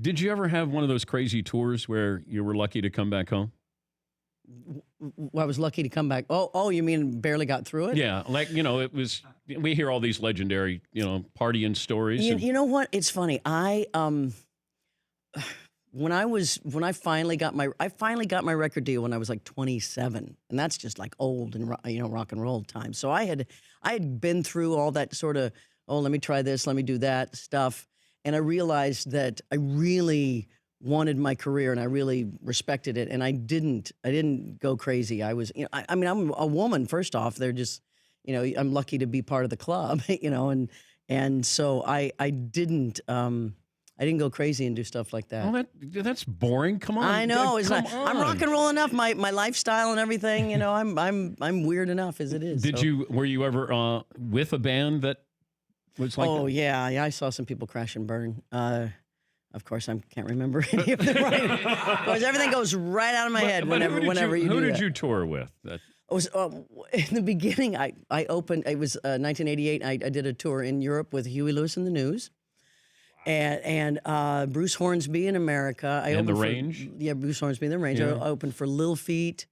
Did you ever have one of those crazy tours where you were lucky to come back home? I was lucky to come back. Oh, you mean barely got through it? Yeah, like, it was, we hear all these legendary, partying stories. You know what? It's funny. When I finally got my record deal when I was like 27, and that's just like old and rock and roll time. So I had been through all that sort of, let me try this, let me do that stuff, and I realized that I really wanted my career and I really respected it, and I didn't go crazy. I was, I mean, I'm a woman. First off, they're just, I'm lucky to be part of the club, and so I didn't go crazy and do stuff like that. Well, that's boring. Come on. I know. I'm on. rock and roll enough. My lifestyle and everything. I'm weird enough as it is. Were you ever with a band that was like? Oh yeah, I saw some people crash and burn. Of course, I can't remember any of them. Right? Because everything goes right out of my head whenever you do that. Who did you tour with? It was in the beginning. I opened. It was 1988. I did a tour in Europe with Huey Lewis and the News. And Bruce Hornsby in America. And the Range? Yeah, Bruce Hornsby and the Range. Yeah. I opened for Lil Feat.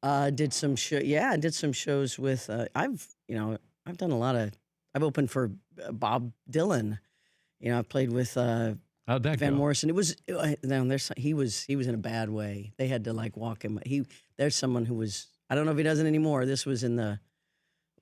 Did some shows with. I've done a lot of. I've opened for Bob Dylan. I've played with How'd that Van go? Morrison. It was he was in a bad way. They had to like walk him. There's someone who was. I don't know if he does it anymore. This was in the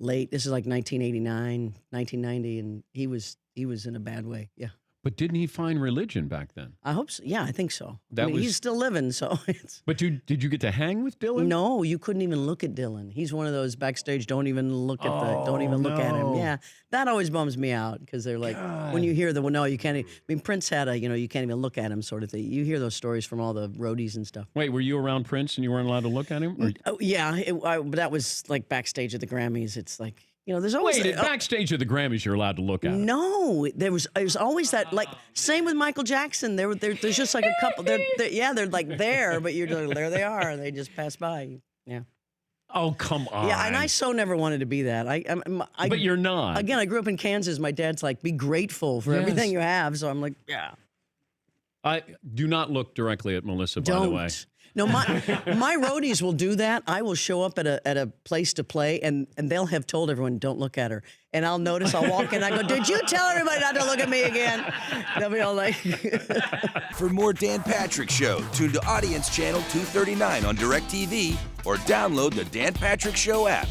late. This is like 1989, 1990, and he was in a bad way. Yeah. But didn't he find religion back then? I hope so. Yeah, I think so. He's still living, so it's... But did you get to hang with Dylan? No, you couldn't even look at Dylan. He's one of those backstage, don't even look at him. Yeah, that always bums me out because they're like, when you hear no, you can't. I mean, Prince had you can't even look at him sort of thing. You hear those stories from all the roadies and stuff. Wait, were you around Prince and you weren't allowed to look at him? Oh, yeah, but that was like backstage at the Grammys. It's like... there's always backstage of the Grammys, you're allowed to look at it. No, there's always that, like, same with Michael Jackson. There's just like a couple. They're like there, but you're like, there they are, and they just pass by. Yeah. Oh, come on. Yeah, and I so never wanted to be that. But you're not. Again, I grew up in Kansas. My dad's like, be grateful for everything you have. So I'm like, yeah. I do not look directly at Melissa, by the way. No, my roadies will do that. I will show up at a place to play, and they'll have told everyone, don't look at her. And I'll notice, I'll walk in, I go, did you tell everybody not to look at me again? They'll be all like... For more Dan Patrick Show, tune to Audience Channel 239 on DirecTV or download the Dan Patrick Show app.